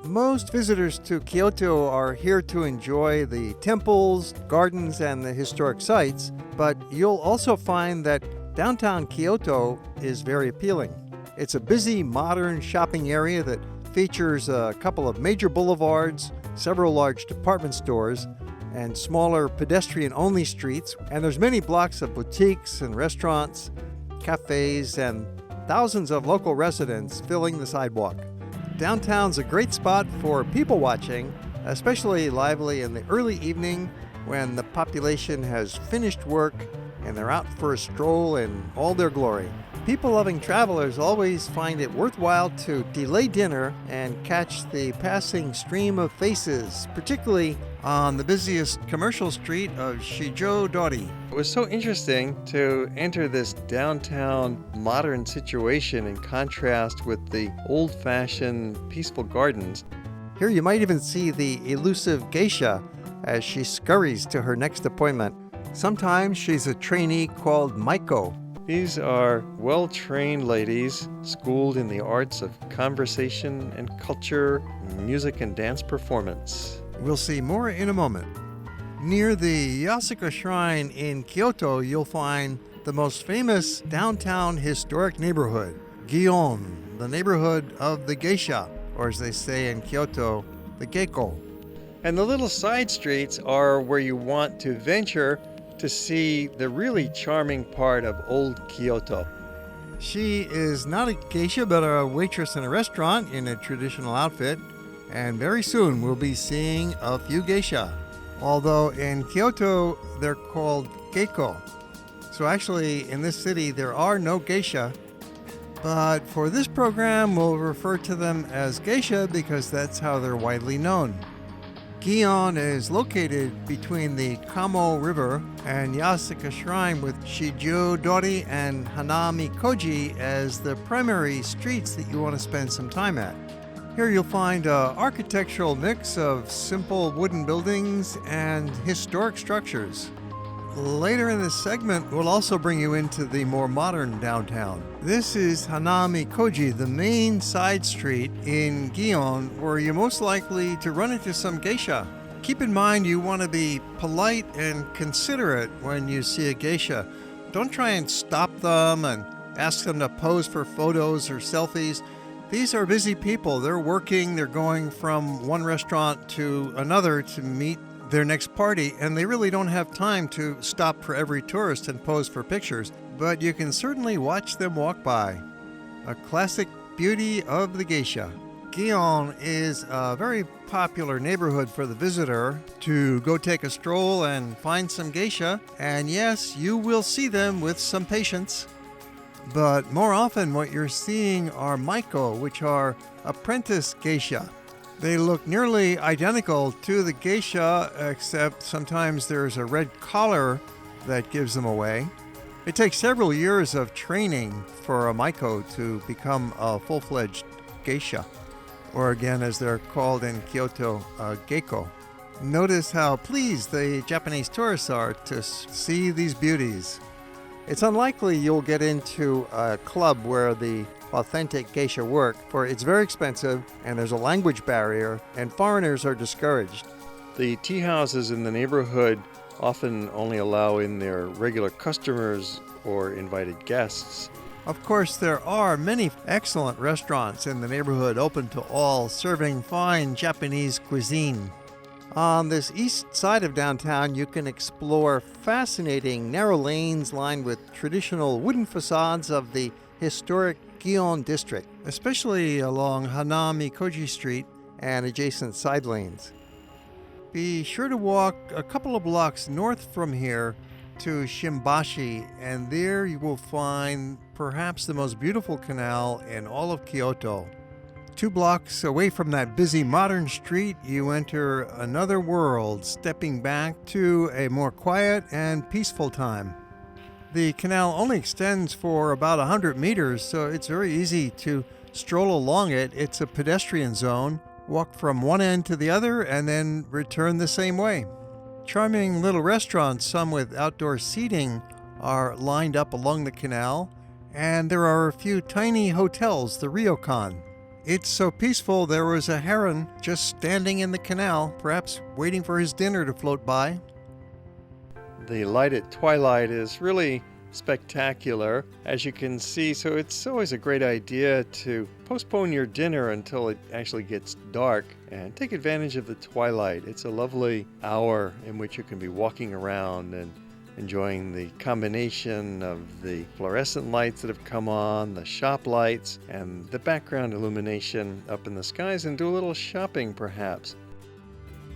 Most visitors to Kyoto are here to enjoy the temples, gardens, and the historic sites, but you'll also find that downtown Kyoto is very appealing. It's a busy, modern shopping area that features a couple of major boulevards, several large department stores, and smaller pedestrian-only streets, and there's many blocks of boutiques and restaurants, cafes, and thousands of local residents filling the sidewalk. Downtown's a great spot for people watching, especially lively in the early evening when the population has finished work and they're out for a stroll in all their glory. People-loving travelers always find it worthwhile to delay dinner and catch the passing stream of faces, particularly on the busiest commercial street of Shijo-dori. It was so interesting to enter this downtown modern situation in contrast with the old-fashioned peaceful gardens. Here you might even see the elusive geisha as she scurries to her next appointment. Sometimes she's a trainee called Maiko. These are well-trained ladies, schooled in the arts of conversation and culture, music and dance performance. We'll see more in a moment. Near the Yasuka Shrine in Kyoto, you'll find the most famous downtown historic neighborhood, Gion, the neighborhood of the geisha, or as they say in Kyoto, the geiko. And the little side streets are where you want to venture to see the really charming part of old Kyoto. She is not a geisha, but a waitress in a restaurant in a traditional outfit, and very soon we'll be seeing a few geisha. Although in Kyoto, they're called geiko. So actually, in this city, there are no geisha, but for this program, we'll refer to them as geisha because that's how they're widely known. Gion is located between the Kamo River and Yasuka Shrine, with Shijo-dori and Hanami-koji as the primary streets that you want to spend some time at. Here you'll find an architectural mix of simple wooden buildings and historic structures. Later in this segment, we'll also bring you into the more modern downtown. This is Hanami-koji, the main side street in Gion, where you're most likely to run into some geisha. Keep in mind you want to be polite and considerate when you see a geisha. Don't try and stop them and ask them to pose for photos or selfies. These are busy people. They're working, they're going from one restaurant to another to meet their next party, and they really don't have time to stop for every tourist and pose for pictures, but you can certainly watch them walk by. A classic beauty of the geisha. Gion is a very popular neighborhood for the visitor to go take a stroll and find some geisha, and yes, you will see them with some patience. But more often what you're seeing are maiko, which are apprentice geisha. They look nearly identical to the geisha, except sometimes there's a red collar that gives them away. It takes several years of training for a maiko to become a full-fledged geisha, or again, as they're called in Kyoto, geiko. Notice how pleased the Japanese tourists are to see these beauties. It's unlikely you'll get into a club where the authentic geisha work, for it's very expensive and there's a language barrier and foreigners are discouraged. The tea houses in the neighborhood often only allow in their regular customers or invited guests. Of course, there are many excellent restaurants in the neighborhood open to all, serving fine Japanese cuisine. On this east side of downtown, you can explore fascinating narrow lanes lined with traditional wooden facades of the historic Gion district, especially along Hanami-koji Street and adjacent side lanes. Be sure to walk a couple of blocks north from here to Shimbashi, and there you will find perhaps the most beautiful canal in all of Kyoto. 2 blocks away from that busy modern street, you enter another world, stepping back to a more quiet and peaceful time. The canal only extends for about 100 meters, so it's very easy to stroll along it. It's a pedestrian zone. Walk from one end to the other and then return the same way. Charming little restaurants, some with outdoor seating, are lined up along the canal, and there are a few tiny hotels, the ryokan. It's so peaceful there was a heron just standing in the canal, perhaps waiting for his dinner to float by. The light at twilight is really spectacular, as you can see, so it's always a great idea to postpone your dinner until it actually gets dark and take advantage of the twilight. It's a lovely hour in which you can be walking around and enjoying the combination of the fluorescent lights that have come on, the shop lights, and the background illumination up in the skies, and do a little shopping perhaps.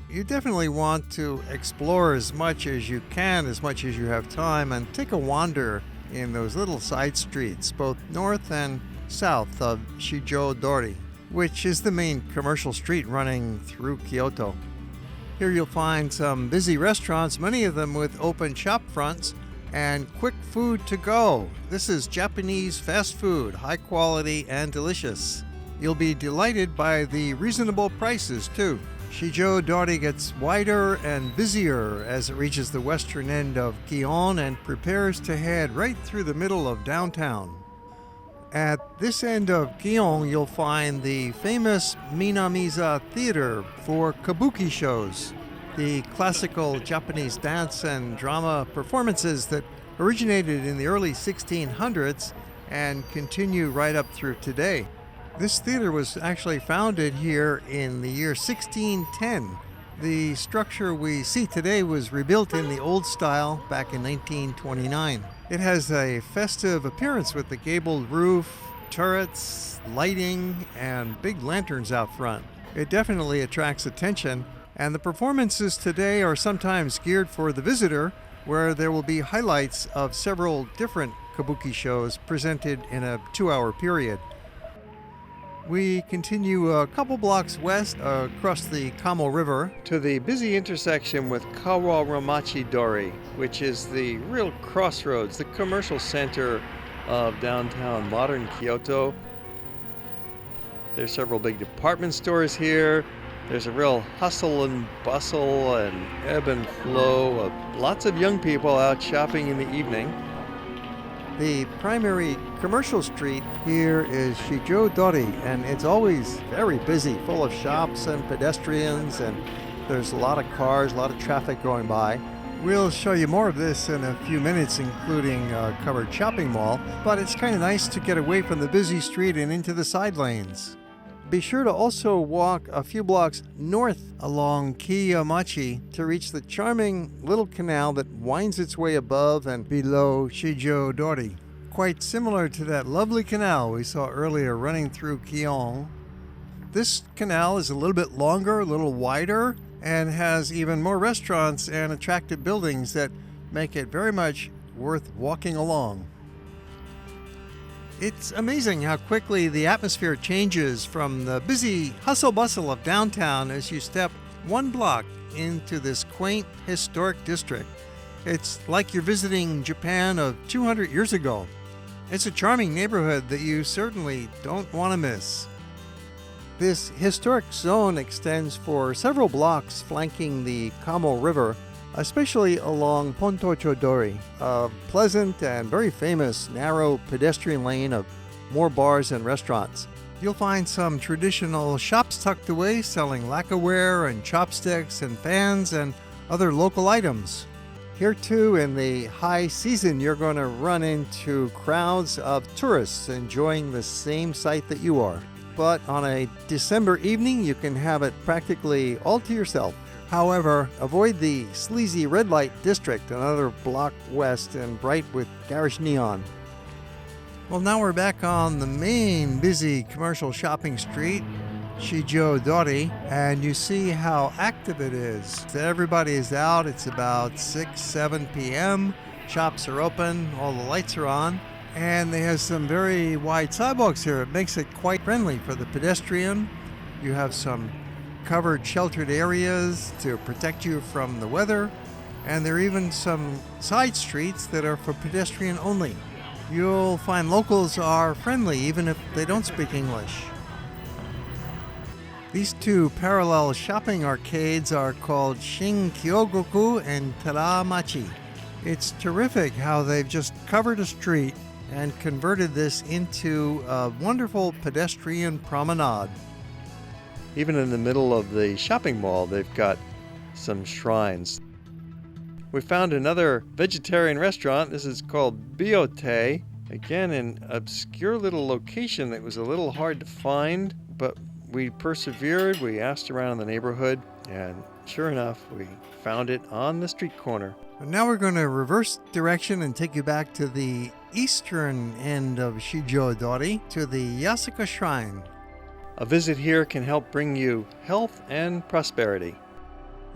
You definitely want to explore as much as you can, as much as you have time, and take a wander in those little side streets, both north and south of Shijo-dori, which is the main commercial street running through Kyoto. Here you'll find some busy restaurants, many of them with open shop fronts, and quick food to go. This is Japanese fast food, high quality and delicious. You'll be delighted by the reasonable prices too. Shijo-dori gets wider and busier as it reaches the western end of Gion and prepares to head right through the middle of downtown. At this end of Gion, you'll find the famous Minamiza Theater for kabuki shows, the classical Japanese dance and drama performances that originated in the early 1600s and continue right up through today. This theater was actually founded here in the year 1610. The structure we see today was rebuilt in the old style back in 1929. It has a festive appearance with the gabled roof, turrets, lighting, and big lanterns out front. It definitely attracts attention, and the performances today are sometimes geared for the visitor, where there will be highlights of several different kabuki shows presented in a 2-hour period. We continue a couple blocks west across the Kamo River to the busy intersection with Kawaramachi-dori, which is the real crossroads, the commercial center of downtown modern Kyoto. There's several big department stores here. There's a real hustle and bustle and ebb and flow of lots of young people out shopping in the evening. The primary commercial street here is Shijo-dori, and it's always very busy, full of shops and pedestrians, and there's a lot of cars, a lot of traffic going by. We'll show you more of this in a few minutes, including a covered shopping mall, but it's kind of nice to get away from the busy street and into the side lanes. Be sure to also walk a few blocks north along Kiyomizu to reach the charming little canal that winds its way above and below Shijo-dori. Quite similar to that lovely canal we saw earlier running through Gion. This canal is a little bit longer, a little wider, and has even more restaurants and attractive buildings that make it very much worth walking along. It's amazing how quickly the atmosphere changes from the busy hustle-bustle of downtown as you step one block into this quaint historic district. It's like you're visiting Japan of 200 years ago. It's a charming neighborhood that you certainly don't want to miss. This historic zone extends for several blocks flanking the Kamo River, especially along Pontocho-dori, a pleasant and very famous narrow pedestrian lane of more bars and restaurants. You'll find some traditional shops tucked away selling lacquerware and chopsticks and fans and other local items. Here too, in the high season, you're going to run into crowds of tourists enjoying the same sight that you are. But on a December evening, you can have it practically all to yourself. However, avoid the sleazy red light district, another block west and bright with garish neon. Well, now we're back on the main busy commercial shopping street, Shijo-dori, and you see how active it is. Everybody is out. It's about 6-7 p.m. Shops are open, all the lights are on, and they have some very wide sidewalks here. It makes it quite friendly for the pedestrian. You have some covered sheltered areas to protect you from the weather, and there are even some side streets that are for pedestrian only. You'll find locals are friendly even if they don't speak English. These two parallel shopping arcades are called Shin-Kyogoku and Teramachi. It's terrific how they've just covered a street and converted this into a wonderful pedestrian promenade. Even in the middle of the shopping mall, they've got some shrines. We found another vegetarian restaurant. This is called Biote. Again, an obscure little location that was a little hard to find, but we persevered. We asked around the neighborhood, and sure enough, we found it on the street corner. And now we're going to reverse direction and take you back to the eastern end of Shijo-dori, to the Yasuka Shrine. A visit here can help bring you health and prosperity.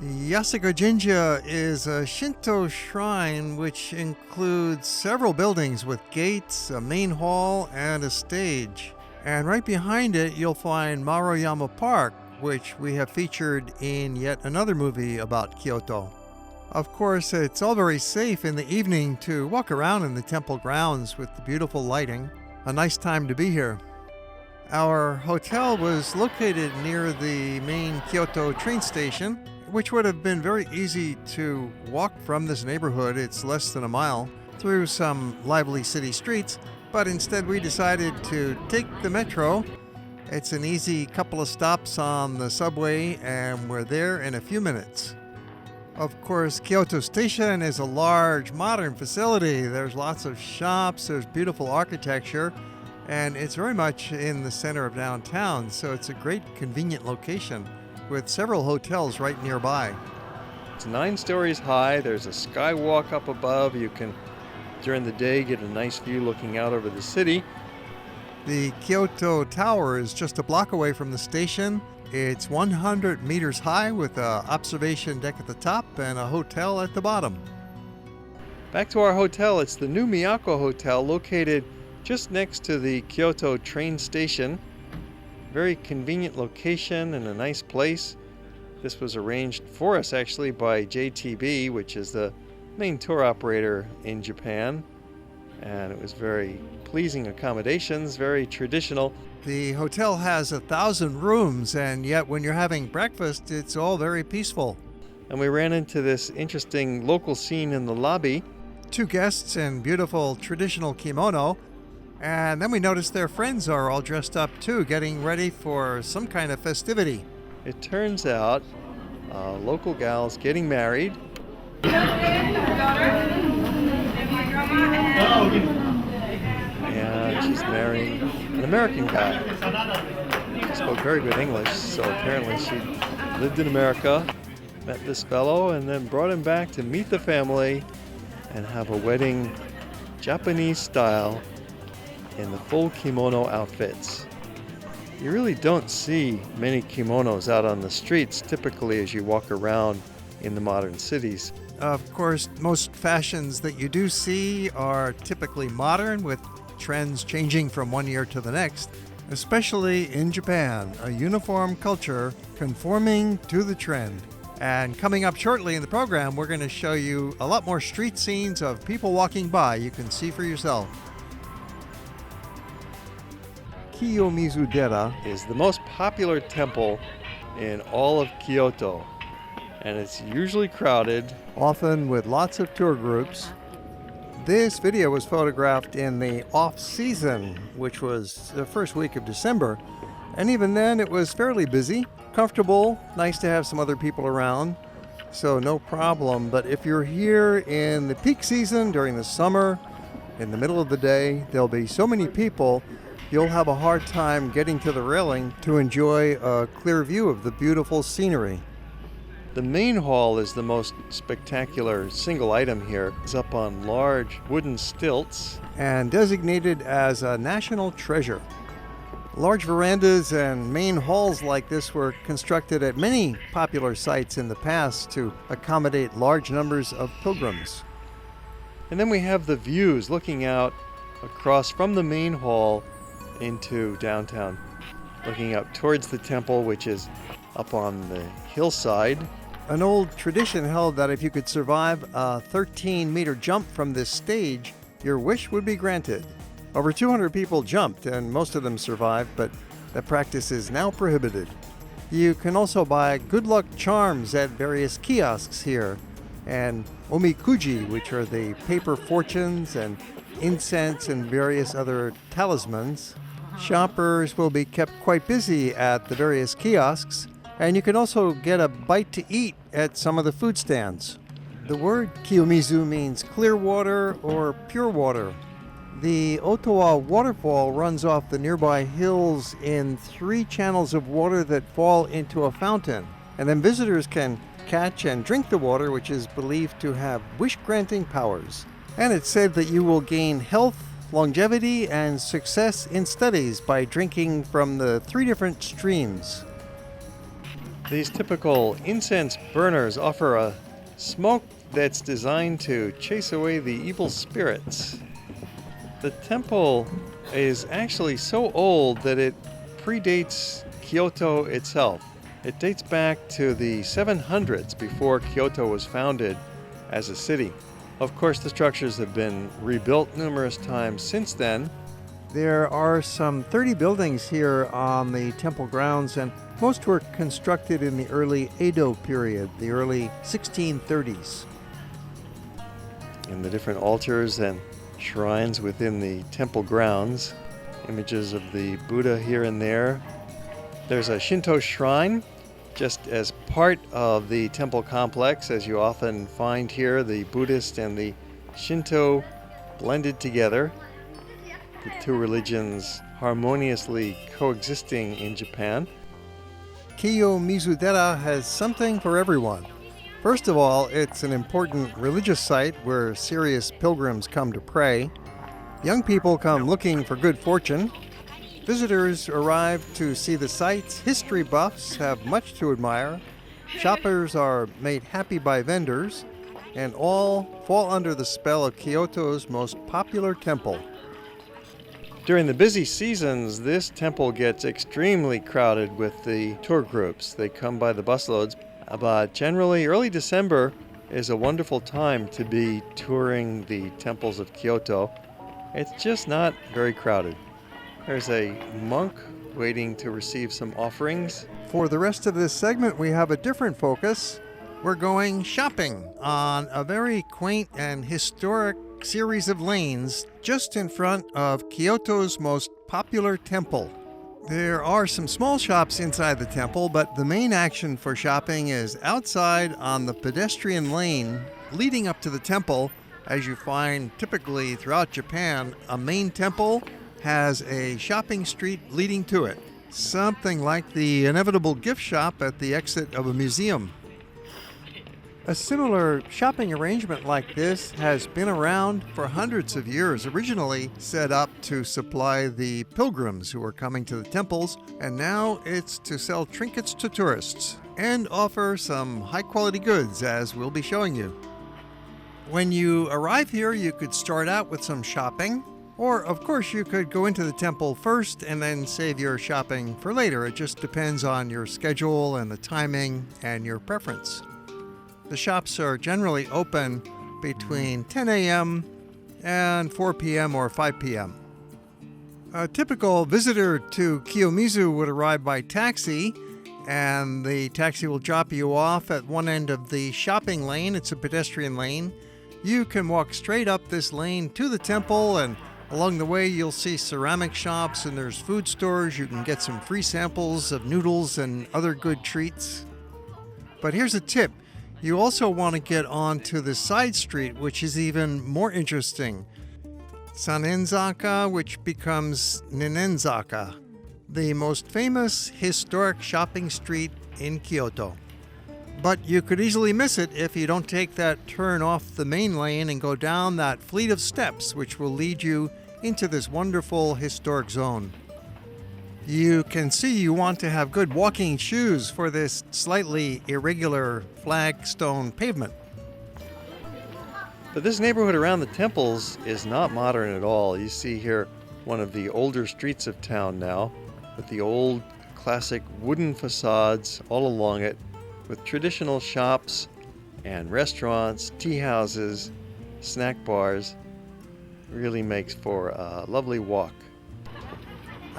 Yasuka Jinja is a Shinto shrine which includes several buildings with gates, a main hall, and a stage. And right behind it, you'll find Maruyama Park, which we have featured in yet another movie about Kyoto. Of course, it's all very safe in the evening to walk around in the temple grounds with the beautiful lighting. A nice time to be here. Our hotel was located near the main Kyoto train station, which would have been very easy to walk from this neighborhood. It's less than a mile through some lively city streets, but instead we decided to take the metro. It's an easy couple of stops on the subway, and we're there in a few minutes. Of course, Kyoto Station is a large, modern facility. There's lots of shops, there's beautiful architecture, and it's very much in the center of downtown, so it's a great, convenient location with several hotels right nearby. It's 9 stories high. There's a skywalk up above. You can, during the day, get a nice view looking out over the city. The Kyoto Tower is just a block away from the station. It's 100 meters high with an observation deck at the top and a hotel at the bottom. Back to our hotel. It's the new Miyako Hotel, located just next to the Kyoto train station. Very convenient location and a nice place. This was arranged for us actually by JTB, which is the main tour operator in Japan. And it was very pleasing accommodations, very traditional. The hotel has 1,000 rooms, and yet when you're having breakfast, it's all very peaceful. And we ran into this interesting local scene in the lobby. 2 guests in beautiful traditional kimono, and then we noticed their friends are all dressed up too, getting ready for some kind of festivity. It turns out local gal's getting married. And she's marrying an American guy. She spoke very good English, so apparently she lived in America, met this fellow, and then brought him back to meet the family and have a wedding Japanese style in the full kimono outfits. You really don't see many kimonos out on the streets typically as you walk around in the modern cities. Of course, most fashions that you do see are typically modern, with trends changing from one year to the next, especially in Japan, a uniform culture conforming to the trend. And coming up shortly in the program, we're going to show you a lot more street scenes of people walking by. You can see for yourself. Kiyomizu-dera is the most popular temple in all of Kyoto, and it's usually crowded, often with lots of tour groups. This video was photographed in the off-season, which was the first week of December, and even then it was fairly busy, comfortable, nice to have some other people around, so no problem. But if you're here in the peak season during the summer, in the middle of the day, there'll be so many people, you'll have a hard time getting to the railing to enjoy a clear view of the beautiful scenery. The main hall is the most spectacular single item here. It's up on large wooden stilts and designated as a national treasure. Large verandas and main halls like this were constructed at many popular sites in the past to accommodate large numbers of pilgrims. And then we have the views looking out across from the main hall into downtown, looking up towards the temple, which is up on the hillside. An old tradition held that if you could survive a 13-meter jump from this stage, your wish would be granted. Over 200 people jumped, and most of them survived, but that practice is now prohibited. You can also buy good luck charms at various kiosks here, and omikuji, which are the paper fortunes, and incense and various other talismans. Shoppers will be kept quite busy at the various kiosks, and you can also get a bite to eat at some of the food stands. The word Kiyomizu means clear water or pure water. The Ottawa waterfall runs off the nearby hills in 3 channels of water that fall into a fountain, and then visitors can catch and drink the water, which is believed to have wish-granting powers. And it's said that you will gain health, longevity, and success in studies by drinking from the 3 different streams. These typical incense burners offer a smoke that's designed to chase away the evil spirits. The temple is actually so old that it predates Kyoto itself. It dates back to the 700s before Kyoto was founded as a city. Of course, the structures have been rebuilt numerous times since then. There are some 30 buildings here on the temple grounds, and most were constructed in the early Edo period, the early 1630s. And the different altars and shrines within the temple grounds, images of the Buddha here and there. There's a Shinto shrine just as part of the temple complex, as you often find here, the Buddhist and the Shinto blended together, the 2 religions harmoniously coexisting in Japan. Kiyomizu-dera has something for everyone. First of all, it's an important religious site where serious pilgrims come to pray. Young people come looking for good fortune. Visitors arrive to see the sights. History buffs have much to admire. Shoppers are made happy by vendors, and all fall under the spell of Kyoto's most popular temple. During the busy seasons, this temple gets extremely crowded with the tour groups. They come by the busloads, but generally early December is a wonderful time to be touring the temples of Kyoto. It's just not very crowded. There's a monk waiting to receive some offerings. For the rest of this segment, we have a different focus. We're going shopping on a very quaint and historic series of lanes just in front of Kyoto's most popular temple. There are some small shops inside the temple, but the main action for shopping is outside on the pedestrian lane leading up to the temple. As you find typically throughout Japan, a main temple has a shopping street leading to it, something like the inevitable gift shop at the exit of a museum. A similar shopping arrangement like this has been around for hundreds of years, originally set up to supply the pilgrims who are coming to the temples, and now it's to sell trinkets to tourists and offer some high-quality goods, as we'll be showing you. When you arrive here, you could start out with some shopping, or of course you could go into the temple first and then save your shopping for later. It just depends on your schedule and the timing and your preference. The shops are generally open between 10 a.m. and 4 p.m. or 5 p.m. A typical visitor to Kiyomizu would arrive by taxi, and the taxi will drop you off at one end of the shopping lane. It's a pedestrian lane. You can walk straight up this lane to the temple, and along the way you'll see ceramic shops and there's food stores. You can get some free samples of noodles and other good treats. But here's a tip. You also want to get onto the side street, which is even more interesting. Sanenzaka, which becomes Ninenzaka, the most famous historic shopping street in Kyoto. But you could easily miss it if you don't take that turn off the main lane and go down that fleet of steps, which will lead you into this wonderful historic zone. You can see you want to have good walking shoes for this slightly irregular flagstone pavement. But this neighborhood around the temples is not modern at all. You see here one of the older streets of town now, with the old classic wooden facades all along it, with traditional shops and restaurants, tea houses, snack bars. Really makes for a lovely walk.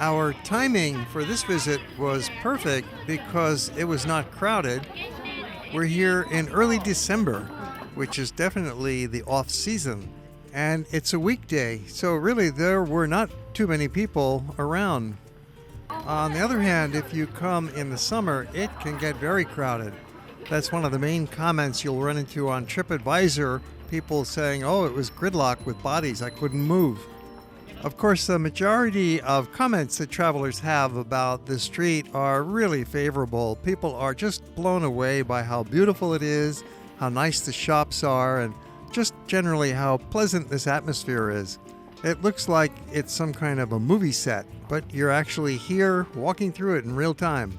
Our timing for this visit was perfect because it was not crowded. We're here in early December, which is definitely the off-season, And it's a weekday, so really there were not too many people around. On the other hand, if you come in the summer, it can get very crowded. That's one of the main comments you'll run into on TripAdvisor, people saying, oh, it was gridlock with bodies, I couldn't move. Of course, the majority of comments that travelers have about this street are really favorable. People are just blown away by how beautiful it is, how nice the shops are, and just generally how pleasant this atmosphere is. It looks like it's some kind of a movie set, but you're actually here walking through it in real time.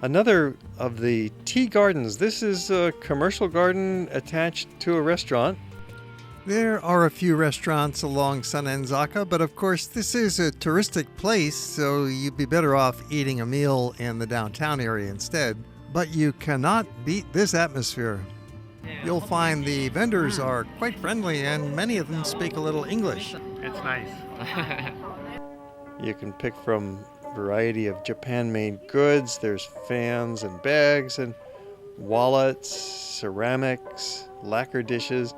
Another of the tea gardens. This is a commercial garden attached to a restaurant. There are a few restaurants along Sanenzaka, but of course this is a touristic place, so you'd be better off eating a meal in the downtown area instead. But you cannot beat this atmosphere. You'll find the vendors are quite friendly and many of them speak a little English. It's nice. You can pick from a variety of Japan-made goods. There's fans and bags and wallets, ceramics, lacquer dishes,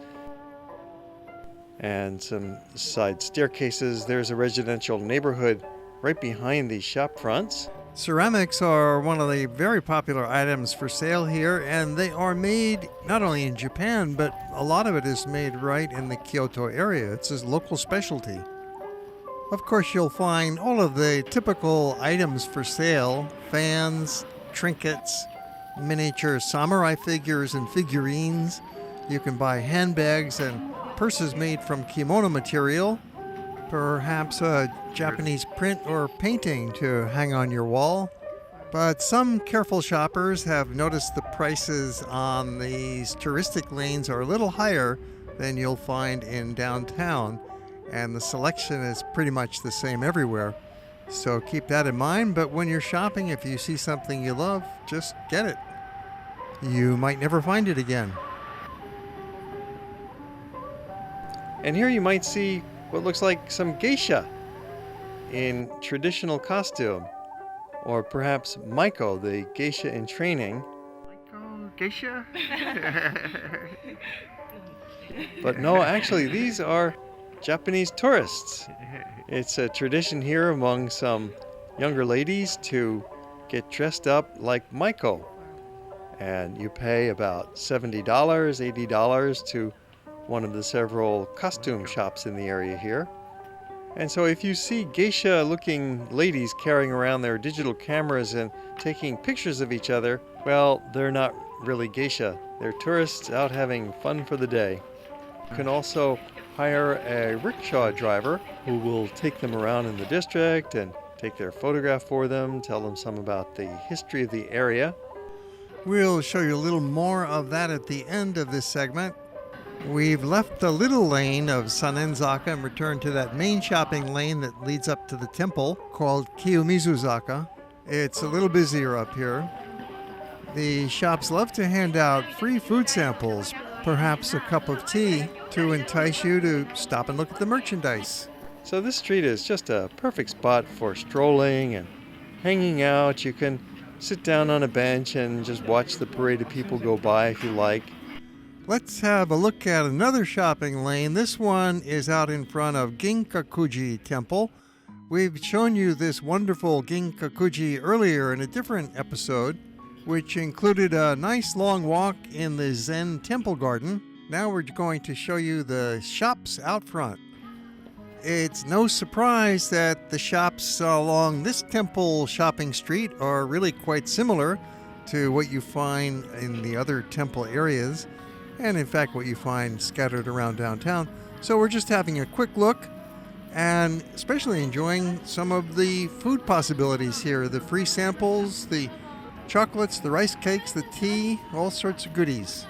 and some side staircases. There's a residential neighborhood right behind these shop fronts. Ceramics are one of the very popular items for sale here, and they are made not only in Japan, but a lot of it is made right in the Kyoto area. It's a local specialty. Of course, you'll find all of the typical items for sale: fans, trinkets, miniature samurai figures and figurines. You can buy handbags and purses made from kimono material, perhaps a Japanese print or painting to hang on your wall. But some careful shoppers have noticed the prices on these touristic lanes are a little higher than you'll find in downtown, and the selection is pretty much the same everywhere. So keep that in mind, but when you're shopping, if you see something you love, just get it. You might never find it again. And here you might see what looks like some geisha in traditional costume, or perhaps Maiko, the geisha in training. Maiko, geisha? But no, actually, these are Japanese tourists. It's a tradition here among some younger ladies to get dressed up like Maiko. And you pay about $70, $80 to one of the several costume shops in the area here. And so if you see geisha-looking ladies carrying around their digital cameras and taking pictures of each other, well, they're not really geisha. They're tourists out having fun for the day. You can also hire a rickshaw driver who will take them around in the district and take their photograph for them, tell them some about the history of the area. We'll show you a little more of that at the end of this segment. We've left the little lane of Sanenzaka and returned to that main shopping lane that leads up to the temple called Kiyomizu-dera. It's a little busier up here. The shops love to hand out free food samples, perhaps a cup of tea, to entice you to stop and look at the merchandise. So this street is just a perfect spot for strolling and hanging out. You can sit down on a bench and just watch the parade of people go by if you like. Let's have a look at another shopping lane. This one is out in front of Ginkakuji Temple. We've shown you this wonderful Ginkakuji earlier in a different episode, which included a nice long walk in the Zen temple garden. Now we're going to show you the shops out front. It's no surprise that the shops along this temple shopping street are really quite similar to what you find in the other temple areas, and in fact what you find scattered around downtown. So we're just having a quick look and especially enjoying some of the food possibilities here, the free samples, the chocolates, the rice cakes, the tea, all sorts of goodies.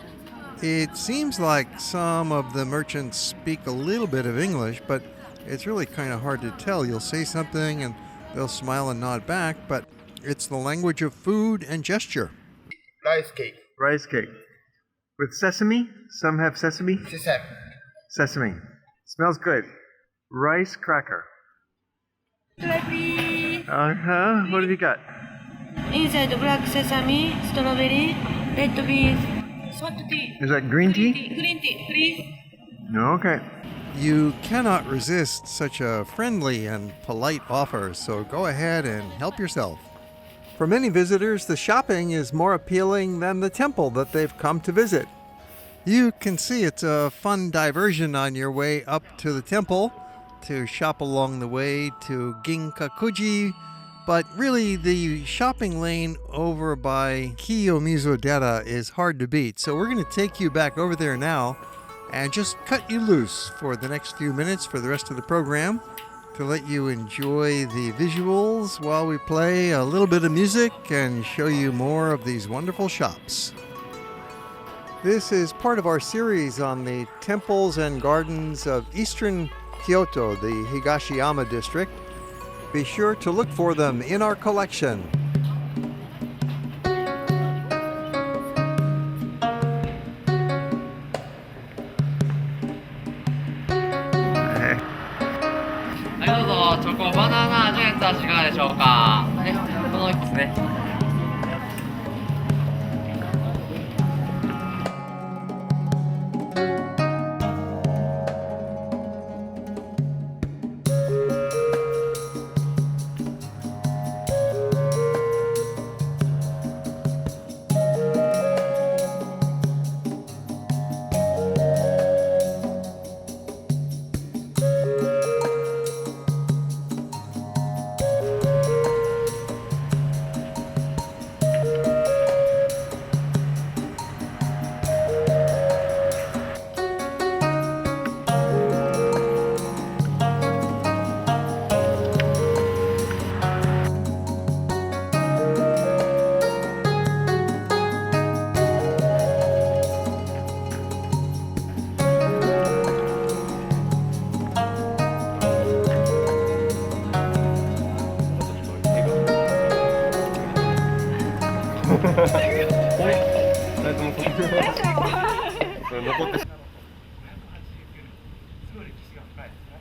It seems like some of the merchants speak a little bit of English, but it's really kind of hard to tell. You'll say something and they'll smile and nod back, but it's the language of food and gesture. Rice cake. Rice cake. With sesame? Some have sesame? Sesame. Sesame. Smells good. Rice cracker. Strawberry. What have you got? Inside black sesame, strawberry, red beans, sweet tea. Is that green tea? Green tea, please. Okay. You cannot resist such a friendly and polite offer, so go ahead and help yourself. For many visitors, the shopping is more appealing than the temple that they've come to visit. You can see it's a fun diversion on your way up to the temple to shop along the way to Ginkakuji, but really the shopping lane over by Kiyomizu-dera is hard to beat. So we're going to take you back over there now and just cut you loose for the next few minutes for the rest of the program to let you enjoy the visuals while we play a little bit of music and show you more of these wonderful shops. This is part of our series on the temples and gardens of eastern Kyoto, the Higashiyama district. Be sure to look for them in our collection.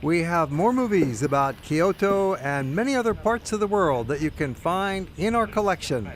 We have more movies about Kyoto and many other parts of the world that you can find in our collection.